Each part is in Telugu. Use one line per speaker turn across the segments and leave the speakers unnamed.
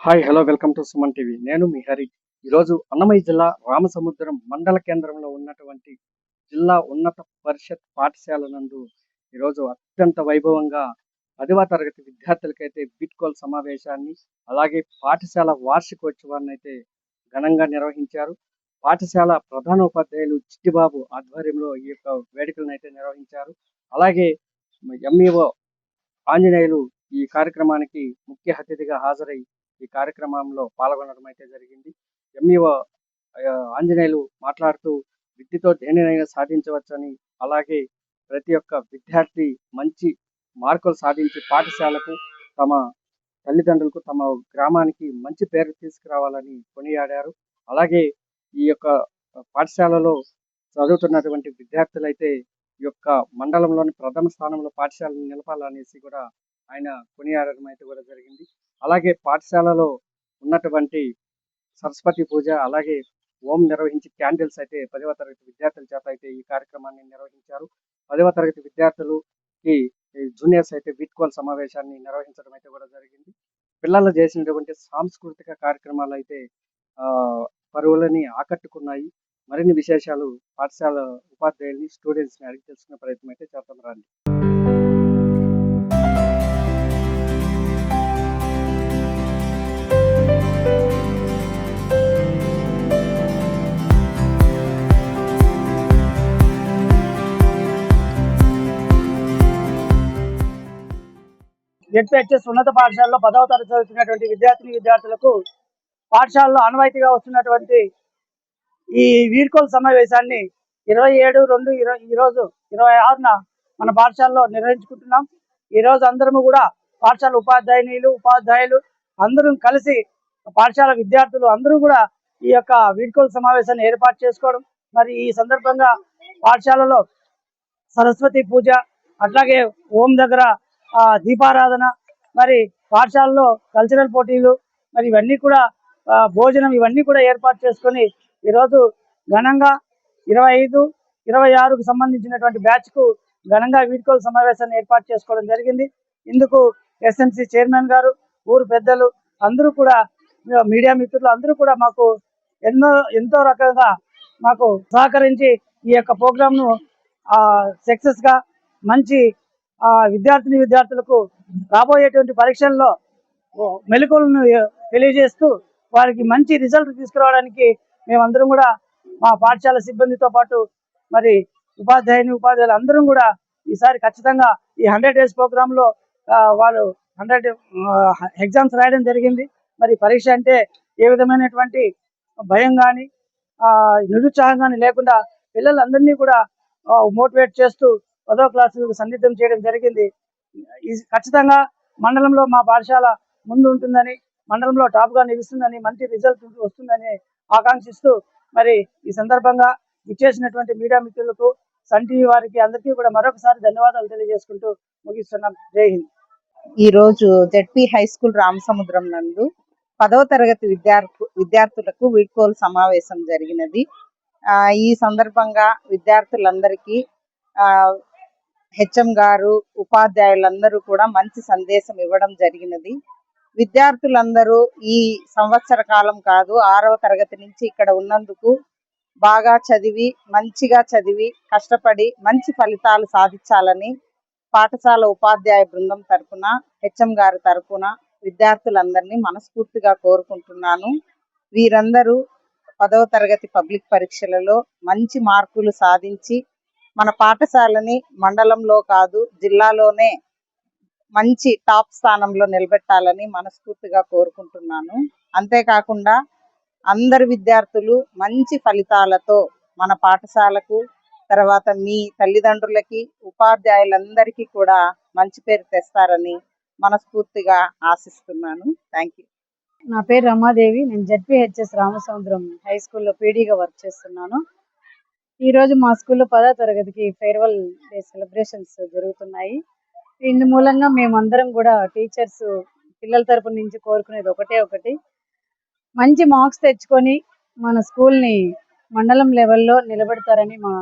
Hi hello welcome to Suman TV. నేను మీ హరి. ఈరోజు అన్నమయ్య జిల్లా రామసముద్రం మండల కేంద్రంలో ఉన్నటువంటి జిల్లా ఉన్నత పరిషత్ పాఠశాల నందు ఈరోజు అత్యంత వైభవంగా 10వ తరగతి విద్యార్థులకైతే వీడ్కోలు సమావేశాన్ని, అలాగే పాఠశాల వార్షికోత్సవాన్ని అయితే ఘనంగా నిర్వహించారు. పాఠశాల ప్రధానోపాధ్యాయులు చిట్టిబాబు ఆధ్వర్యంలో ఈ యొక్క వేడుకలను అయితే నిర్వహించారు. అలాగే ఎంఈఓ ఆంజనేయులు ఈ కార్యక్రమానికి ముఖ్య అతిథిగా హాజరై ఈ కార్యక్రమంలో పాల్గొనడం అయితే జరిగింది. ఎంఈఓ ఆంజనేయులు మాట్లాడుతూ విద్యతో దేనినైనా సాధించవచ్చని, అలాగే ప్రతి ఒక్క విద్యార్థి మంచి మార్కులు సాధించి పాఠశాలకు, తమ తల్లిదండ్రులకు, తమ గ్రామానికి మంచి పేరు తీసుకురావాలని కొనియాడారు. అలాగే ఈ యొక్క పాఠశాలలో చదువుతున్నటువంటి విద్యార్థులైతే ఈ యొక్క మండలంలోని ప్రథమ స్థానంలో పాఠశాలను నిలపాలనేసి కూడా ఆయన కొనియాడడం అయితే కూడా జరిగింది. అలాగే పాఠశాలలో ఉన్నటువంటి సరస్వతి పూజ, అలాగే హోం నిర్వహించి క్యాండిల్స్ అయితే 10వ తరగతి విద్యార్థుల చేత అయితే ఈ కార్యక్రమాన్ని నిర్వహించారు. 10వ తరగతి విద్యార్థులకి జూనియర్స్ అయితే వీడ్కోలు సమావేశాన్ని నిర్వహించడం అయితే కూడా జరిగింది. పిల్లలు చేసినటువంటి సాంస్కృతిక కార్యక్రమాలు అయితే పరువులని ఆకట్టుకున్నాయి. మరిన్ని విశేషాలు పాఠశాల ఉపాధ్యాయుల్ని, స్టూడెంట్స్ని అడిగి తెలుసుకునే ప్రయత్నం అయితే చేద్దాం రండి.
జెడ్పీహెచ్ఎస్ ఉన్నత పాఠశాలలో 10వ తరగతి చదువుతున్నటువంటి విద్యార్థులకు పాఠశాలలో ఆనవాయితీగా వస్తున్నటువంటి ఈ వీడ్కోలు సమావేశాన్ని 27/2 ఈరోజు 26న మన పాఠశాలలో నిర్వహించుకుంటున్నాం. ఈరోజు అందరము కూడా పాఠశాల ఉపాధ్యాయులు అందరూ కలిసి పాఠశాల విద్యార్థులు అందరూ కూడా ఈ యొక్క వీడ్కోలు సమావేశాన్ని ఏర్పాటు చేసుకోవడం, మరి ఈ సందర్భంగా పాఠశాలలో సరస్వతి పూజ, అట్లాగే హోం దగ్గర దీపారాధన, మరి పాఠశాలలో కల్చరల్ పోటీలు, మరి ఇవన్నీ కూడా భోజనం, ఇవన్నీ కూడా ఏర్పాటు చేసుకొని ఈరోజు ఘనంగా 25, 26కు సంబంధించినటువంటి బ్యాచ్కు ఘనంగా వీడ్కోలు సమావేశాన్ని ఏర్పాటు చేసుకోవడం జరిగింది. ఇందుకు ఎస్ఎంసి చైర్మన్ గారు, ఊరు పెద్దలు అందరూ కూడా, మీడియా మిత్రులు అందరూ కూడా మాకు ఎంతో రకంగా మాకు సహకరించి ఈ యొక్క ప్రోగ్రామ్ను సక్సెస్గా మంచి విద్యార్థులకు రాబోయేటువంటి పరీక్షల్లో మెలకువలను తెలియజేస్తూ వారికి మంచి రిజల్ట్ తీసుకురావడానికి మేమందరం కూడా మా పాఠశాల సిబ్బందితో పాటు మరి ఉపాధ్యాయులు అందరం కూడా ఈసారి ఖచ్చితంగా ఈ 100 days ప్రోగ్రాంలో వాళ్ళు 100 ఎగ్జామ్స్ రాయడం జరిగింది. మరి పరీక్ష అంటే ఏ విధమైనటువంటి భయం కానీ నిరుత్సాహం కానీ లేకుండా పిల్లలందరినీ కూడా మోటివేట్ చేస్తూ 10వ క్లాసులకు సన్నిద్ధం చేయడం జరిగింది. ఖచ్చితంగా మండలంలో మా పాఠశాల ముందు ఉంటుందని, మండలంలో టాప్గా నిలుస్తుందని, మంచి రిజల్ట్ వస్తుందని ఆకాంక్షిస్తూ మరి ఈ సందర్భంగా ఇచ్చేసినటువంటి మీడియా మిత్రులకు, సన్ టీవీ వారికి అందరికీ కూడా మరొకసారి ధన్యవాదాలు తెలియజేసుకుంటూ ముగిస్తున్నాం. జై హింద్.
ఈరోజు జెడ్పీ హై స్కూల్ రామసముద్రం నందు 10వ తరగతి విద్యార్థులకు వీడ్కోలు సమావేశం జరిగినది. ఈ సందర్భంగా విద్యార్థులందరికీ హెచ్ఎం గారు, ఉపాధ్యాయులందరూ కూడా మంచి సందేశం ఇవ్వడం జరిగినది. విద్యార్థులందరూ ఈ సంవత్సర కాలం కాదు, 6వ తరగతి నుంచి ఇక్కడ ఉన్నందుకు బాగా చదివి, మంచిగా చదివి, కష్టపడి మంచి ఫలితాలు సాధించాలని పాఠశాల ఉపాధ్యాయ బృందం తరపున, హెచ్ఎం గారి తరపున విద్యార్థులందరినీ మనస్ఫూర్తిగా కోరుకుంటున్నాను. వీరందరూ 10వ తరగతి పబ్లిక్ పరీక్షలలో మంచి మార్కులు సాధించి మన పాఠశాలని మండలంలో కాదు జిల్లాలోనే మంచి టాప్ స్థానంలో నిలబెట్టాలని మనస్ఫూర్తిగా కోరుకుంటున్నాను. అంతేకాకుండా అందరు విద్యార్థులు మంచి ఫలితాలతో మన పాఠశాలకు, తర్వాత మీ తల్లిదండ్రులకి, ఉపాధ్యాయులందరికీ కూడా మంచి పేరు తెస్తారని మనస్ఫూర్తిగా ఆశిస్తున్నాను. Thank you.
నా పేరు రమాదేవి. నేను జెడ్పీహెచ్ఎస్ రామసముద్రం హై స్కూల్లో పీడీగా వర్క్ చేస్తున్నాను. ఈరోజు మా స్కూల్లో 10వ తరగతికి ఫేర్వెల్ డే సెలబ్రేషన్స్ జరుగుతున్నాయి. ఇందు మూలంగా మేమందరం కూడా టీచర్స్ పిల్లల తరపు నుంచి కోరుకునేది ఒకటి, మంచి మార్క్స్ తెచ్చుకొని మన స్కూల్ని మండలం లెవెల్లో నిలబెడతారని మా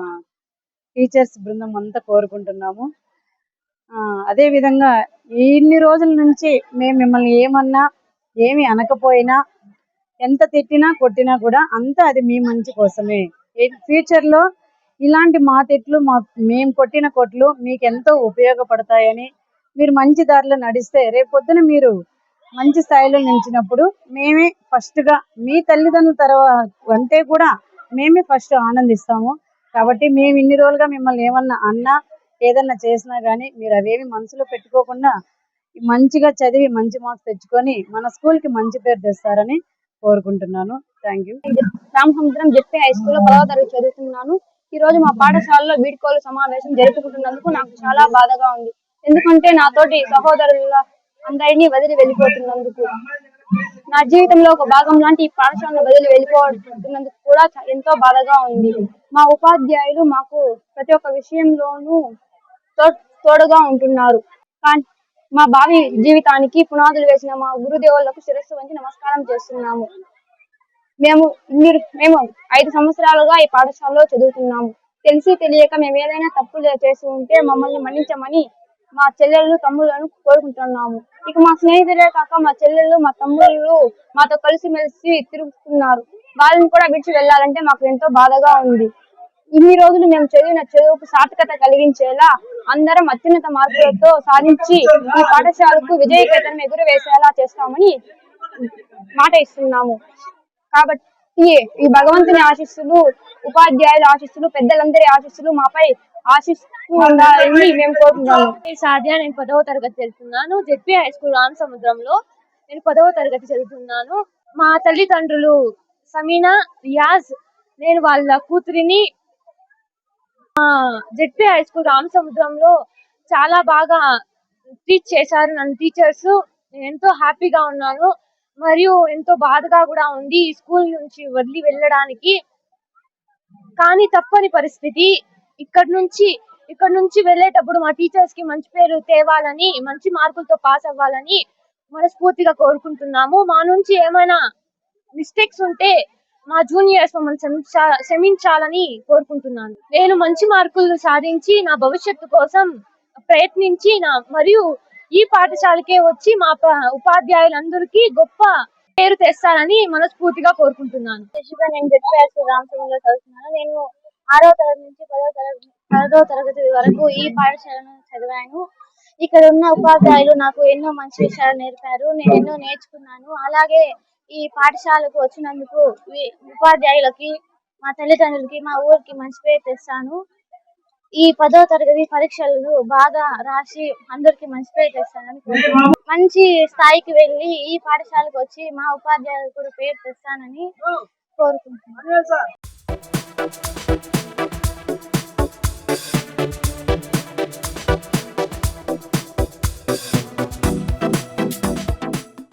టీచర్స్ బృందం అంతా కోరుకుంటున్నాము. అదేవిధంగా ఇన్ని రోజుల నుంచి మేము మిమ్మల్ని ఏమన్నా ఏమి అనకపోయినా, ఎంత తిట్టినా కొట్టినా కూడా అంతా అది మీ మంచి కోసమే. ఫ్యూచర్ లో ఇలాంటి మా తిట్లు మేము కొట్టిన కొట్లు మీకు ఎంతో ఉపయోగపడతాయని, మీరు మంచి దారిలో నడిస్తే రేపొద్దున మీరు మంచి స్థాయిలో నిలిచినప్పుడు మేమే ఫస్ట్ గా మీ తల్లిదండ్రుల తర్వాత అంటే కూడా మేమే ఫస్ట్ ఆనందిస్తాము. కాబట్టి మేము ఇన్ని రోజులుగా మిమ్మల్ని ఏమన్నా అన్నా ఏదన్నా చేసినా గానీ మీరు అవేమి మనసులో పెట్టుకోకుండా మంచిగా చదివి మంచి మార్క్స్ తెచ్చుకొని మన స్కూల్ కి మంచి పేరు తెస్తారని కోరుకుంటున్నాను. Thank you.
Ramasamudram ZP high స్కూల్లో 10వ తరగతి చదువుతున్నాను. ఈ రోజు మా పాఠశాలలో వీడ్కోలు సమావేశం జరుపుకుంటున్నందుకు నాకు చాలా బాధగా ఉంది. ఎందుకంటే నాతోటి సహోదరుల అందరినీ వదిలి వెళ్ళిపోతున్నందుకు, నా జీవితంలో ఒక భాగం లాంటి ఈ పాఠశాలను వదిలి వెళ్ళిపోతున్నందుకు కూడా ఎంతో బాధగా ఉంది. మా ఉపాధ్యాయులు మాకు ప్రతి ఒక్క విషయంలోనూ తోడుగా ఉంటున్నారు. కానీ మా భావి జీవితానికి పునాదులు వేసిన మా గురుదేవులకు శిరస్సు వంచి నమస్కారం చేస్తున్నాము. మేము 5 సంవత్సరాలుగా ఈ పాఠశాలలో చదువుతున్నాము. తెలిసి తెలియక మేము ఏదైనా తప్పులు చేసి ఉంటే మమ్మల్ని మన్నించమని మా చెల్లెళ్ళు తమ్ముళ్ళను కోరుకుంటున్నాము. ఇక మా స్నేహితులే కాక మా చెల్లెళ్ళు మా తమ్ముళ్ళు మాతో కలిసిమెలిసి తిరుగుతున్నారు. వాళ్ళని కూడా విడిచి వెళ్ళాలంటే మాకు ఎంతో బాధగా ఉంది. ఇన్ని రోజులు మేము చదివిన చదువుకు సార్థకత కలిగించేలా అందరం అత్యున్నత మార్కులతో సాధించి ఈ పాఠశాలకు విజయ కేతనం ఎగురవేసేలా చేస్తామని మాట ఇస్తున్నాము. కాబట్టి ఈ భగవంతుని ఆశీస్సులు, ఉపాధ్యాయుల ఆశీస్సులు, పెద్దలందరి ఆశీస్సులు మాపై ఆశిస్తూ ఉండాలని మేము కోరుకుంటున్నాము.
సాధ్య, నేను 10వ తరగతి చదువుతున్నాను. జెడ్పీ హై స్కూల్ రామసముద్రంలో నేను 10వ తరగతి చదువుతున్నాను. మా తల్లిదండ్రులు సమీనా, రియాజ్, నేను వాళ్ళ కూతురిని. జెడ్పీ హై స్కూల్ రామసముద్రంలో చాలా బాగా టీచ్ చేశారు నన్ను టీచర్స్. నేను ఎంతో హ్యాపీగా ఉన్నాను, మరియు ఎంతో బాధగా కూడా ఉంది ఈ స్కూల్ నుంచి వదిలి వెళ్ళడానికి. కానీ తప్పని పరిస్థితి. ఇక్కడ నుంచి వెళ్ళేటప్పుడు మా టీచర్స్ కి మంచి పేరు తేవాలని, మంచి మార్కులతో పాస్ అవ్వాలని మనస్ఫూర్తిగా కోరుకుంటున్నాము. మా నుంచి ఏమైనా మిస్టేక్స్ ఉంటే మా జూనియర్స్ మమ్మల్ని క్షమించాలని కోరుకుంటున్నాను. నేను మంచి మార్కులు సాధించి నా భవిష్యత్తు కోసం ప్రయత్నించి మరియు ఈ పాఠశాలకే వచ్చి మా ఉపాధ్యాయులందరికీ గొప్ప పేరు తెస్తానని మనస్ఫూర్తిగా కోరుకుంటున్నాను.
నేను జెడ్పీ హై స్కూల్ రామసముద్రంలో చదువుతున్నాను. నేను 6వ తరగతి నుంచి 10వ తరగతి వరకు ఈ పాఠశాలను చదివాను. ఇక్కడ ఉన్న ఉపాధ్యాయులు నాకు ఎన్నో మంచి విషయాలు నేర్పారు. నేను ఎన్నో నేర్చుకున్నాను. అలాగే ఈ పాఠశాలకు వచ్చినందుకు ఉపాధ్యాయులకి, మా తల్లిదండ్రులకి, మా ఊరికి మంచి పేరు తెస్తాను. ఈ 10వ తరగతి పరీక్షలు బాగా రాసి అందరికి మంచి పేరు తెస్తానని మంచి స్థాయికి వెళ్ళి ఈ పాఠశాలకు వచ్చి మా ఉపాధ్యాయులకు కూడా పేరు తెస్తానని కోరుకుంటున్నాను.